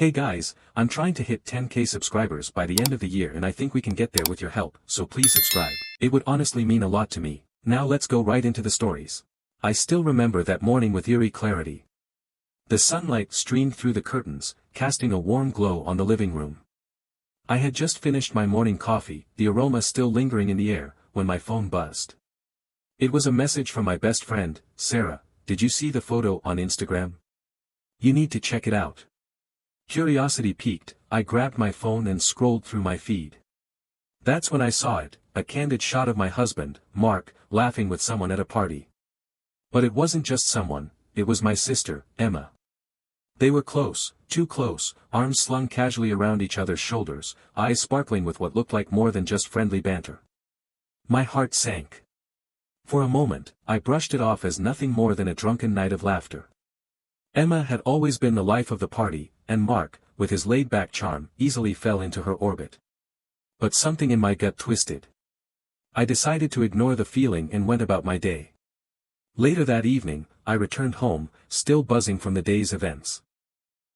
Hey guys, I'm trying to hit 10k subscribers by the end of the year and I think we can get there with your help, so please subscribe. It would honestly mean a lot to me. Now let's go right into the stories. I still remember that morning with eerie clarity. The sunlight streamed through the curtains, casting a warm glow on the living room. I had just finished my morning coffee, the aroma still lingering in the air, when my phone buzzed. It was a message from my best friend, Sarah. Did you see the photo on Instagram? You need to check it out. Curiosity piqued, I grabbed my phone and scrolled through my feed. That's when I saw it, a candid shot of my husband, Mark, laughing with someone at a party. But it wasn't just someone, it was my sister, Emma. They were close, too close, arms slung casually around each other's shoulders, eyes sparkling with what looked like more than just friendly banter. My heart sank. For a moment, I brushed it off as nothing more than a drunken night of laughter. Emma had always been the life of the party, and Mark, with his laid-back charm, easily fell into her orbit. But something in my gut twisted. I decided to ignore the feeling and went about my day. Later that evening, I returned home, still buzzing from the day's events.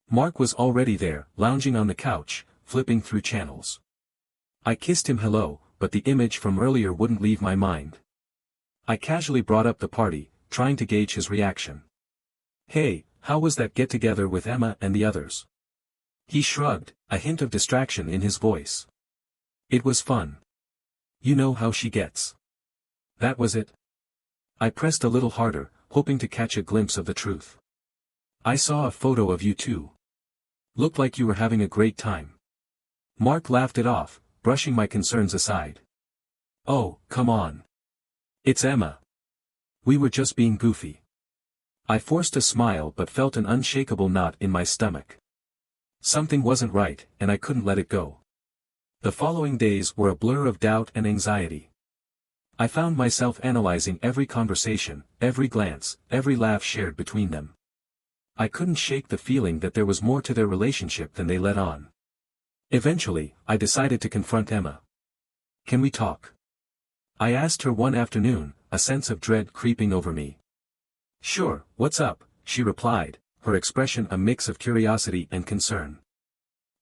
Mark was already there, lounging on the couch, flipping through channels. I kissed him hello, but the image from earlier wouldn't leave my mind. I casually brought up the party, trying to gauge his reaction. Hey, how was that get-together with Emma and the others? He shrugged, a hint of distraction in his voice. It was fun. You know how she gets. That was it. I pressed a little harder, hoping to catch a glimpse of the truth. I saw a photo of you two. Looked like you were having a great time. Mark laughed it off, brushing my concerns aside. Oh, come on. It's Emma. We were just being goofy. I forced a smile but felt an unshakable knot in my stomach. Something wasn't right, and I couldn't let it go. The following days were a blur of doubt and anxiety. I found myself analyzing every conversation, every glance, every laugh shared between them. I couldn't shake the feeling that there was more to their relationship than they let on. Eventually, I decided to confront Emma. Can we talk? I asked her one afternoon, a sense of dread creeping over me. Sure, what's up, she replied, her expression a mix of curiosity and concern.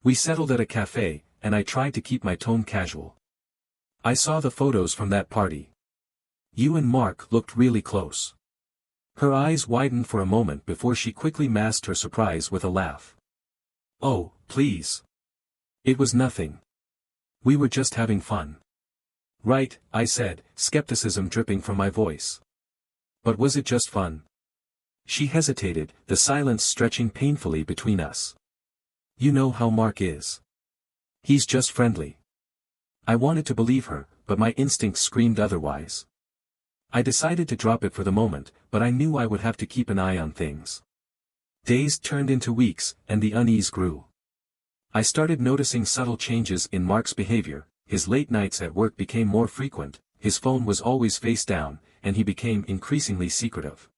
We settled at a cafe, and I tried to keep my tone casual. I saw the photos from that party. You and Mark looked really close. Her eyes widened for a moment before she quickly masked her surprise with a laugh. Oh, please. It was nothing. We were just having fun. Right, I said, skepticism dripping from my voice. But was it just fun? She hesitated, the silence stretching painfully between us. You know how Mark is. He's just friendly. I wanted to believe her, but my instincts screamed otherwise. I decided to drop it for the moment, but I knew I would have to keep an eye on things. Days turned into weeks, and the unease grew. I started noticing subtle changes in Mark's behavior. His late nights at work became more frequent, his phone was always face down, and he became increasingly secretive.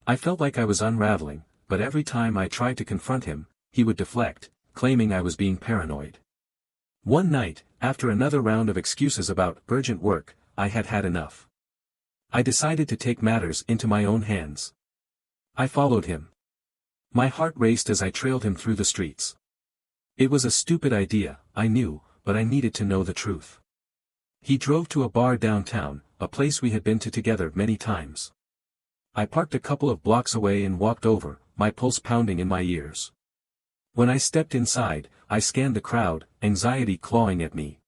I felt like I was unraveling, but every time I tried to confront him, he would deflect, claiming I was being paranoid. One night, after another round of excuses about urgent work, I had had enough. I decided to take matters into my own hands. I followed him. My heart raced as I trailed him through the streets. It was a stupid idea, I knew, but I needed to know the truth. He drove to a bar downtown, a place we had been to together many times. I parked a couple of blocks away and walked over, my pulse pounding in my ears. When I stepped inside, I scanned the crowd, anxiety clawing at me.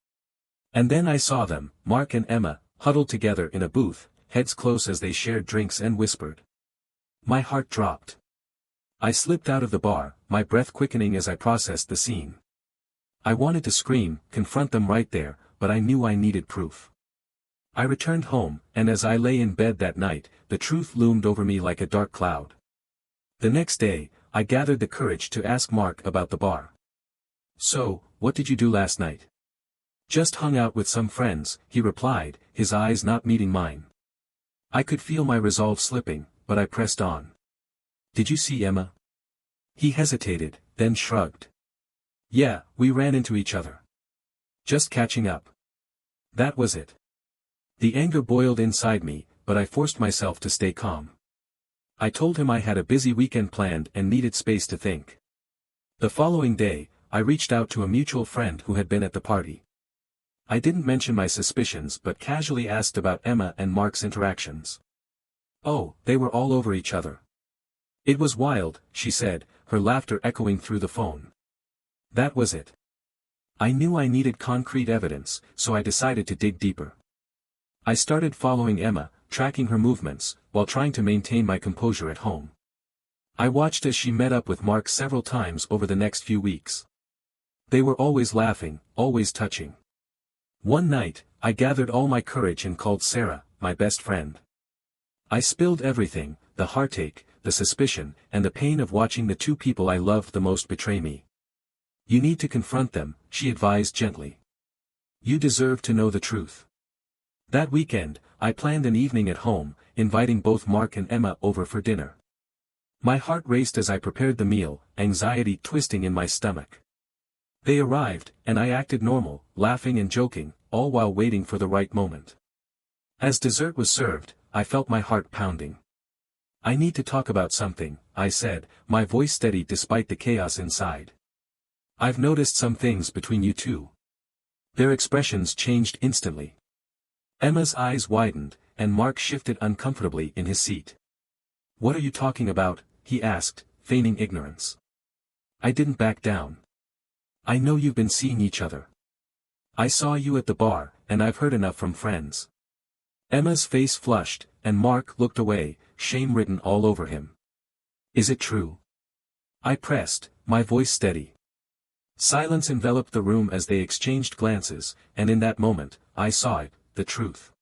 And then I saw them, Mark and Emma, huddled together in a booth, heads close as they shared drinks and whispered. My heart dropped. I slipped out of the bar, my breath quickening as I processed the scene. I wanted to scream, confront them right there, but I knew I needed proof. I returned home, and as I lay in bed that night, the truth loomed over me like a dark cloud. The next day, I gathered the courage to ask Mark about the bar. So, what did you do last night? Just hung out with some friends, he replied, his eyes not meeting mine. I could feel my resolve slipping, but I pressed on. Did you see Emma? He hesitated, then shrugged. Yeah, we ran into each other. Just catching up. That was it. The anger boiled inside me, but I forced myself to stay calm. I told him I had a busy weekend planned and needed space to think. The following day, I reached out to a mutual friend who had been at the party. I didn't mention my suspicions but casually asked about Emma and Mark's interactions. Oh, they were all over each other. It was wild, she said, her laughter echoing through the phone. That was it. I knew I needed concrete evidence, so I decided to dig deeper. I started following Emma, tracking her movements, while trying to maintain my composure at home. I watched as she met up with Mark several times over the next few weeks. They were always laughing, always touching. One night, I gathered all my courage and called Sarah, my best friend. I spilled everything, the heartache, the suspicion, and the pain of watching the two people I loved the most betray me. You need to confront them, she advised gently. You deserve to know the truth. That weekend, I planned an evening at home, inviting both Mark and Emma over for dinner. My heart raced as I prepared the meal, anxiety twisting in my stomach. They arrived, and I acted normal, laughing and joking, all while waiting for the right moment. As dessert was served, I felt my heart pounding. I need to talk about something, I said, my voice steady despite the chaos inside. I've noticed some things between you two. Their expressions changed instantly. Emma's eyes widened, and Mark shifted uncomfortably in his seat. What are you talking about? He asked, feigning ignorance. I didn't back down. I know you've been seeing each other. I saw you at the bar, and I've heard enough from friends. Emma's face flushed, and Mark looked away, shame written all over him. Is it true? I pressed, my voice steady. Silence enveloped the room as they exchanged glances, and in that moment, I saw it, the truth.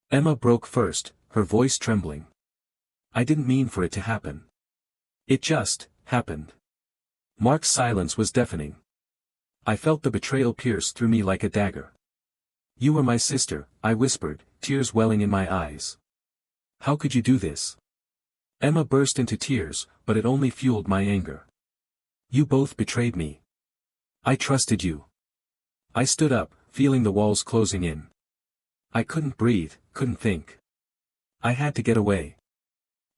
Emma broke first, her voice trembling. I didn't mean for it to happen. It just happened. Mark's silence was deafening. I felt the betrayal pierce through me like a dagger. You were my sister, I whispered, tears welling in my eyes. How could you do this? Emma burst into tears, but it only fueled my anger. You both betrayed me. I trusted you. I stood up, feeling the walls closing in. I couldn't breathe, couldn't think. I had to get away.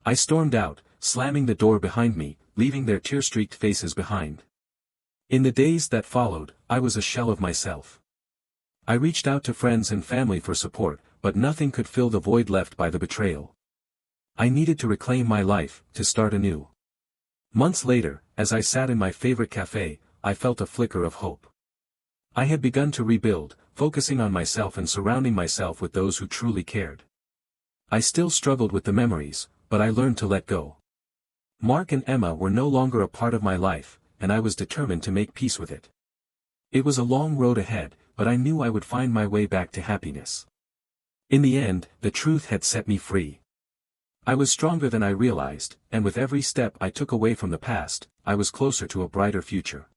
I stormed out, slamming the door behind me, leaving their tear-streaked faces behind. In the days that followed, I was a shell of myself. I reached out to friends and family for support, but nothing could fill the void left by the betrayal. I needed to reclaim my life, to start anew. Months later, as I sat in my favorite cafe, I felt a flicker of hope. I had begun to rebuild, focusing on myself and surrounding myself with those who truly cared. I still struggled with the memories, but I learned to let go. Mark and Emma were no longer a part of my life, and I was determined to make peace with it. It was a long road ahead, but I knew I would find my way back to happiness. In the end, the truth had set me free. I was stronger than I realized, and with every step I took away from the past, I was closer to a brighter future.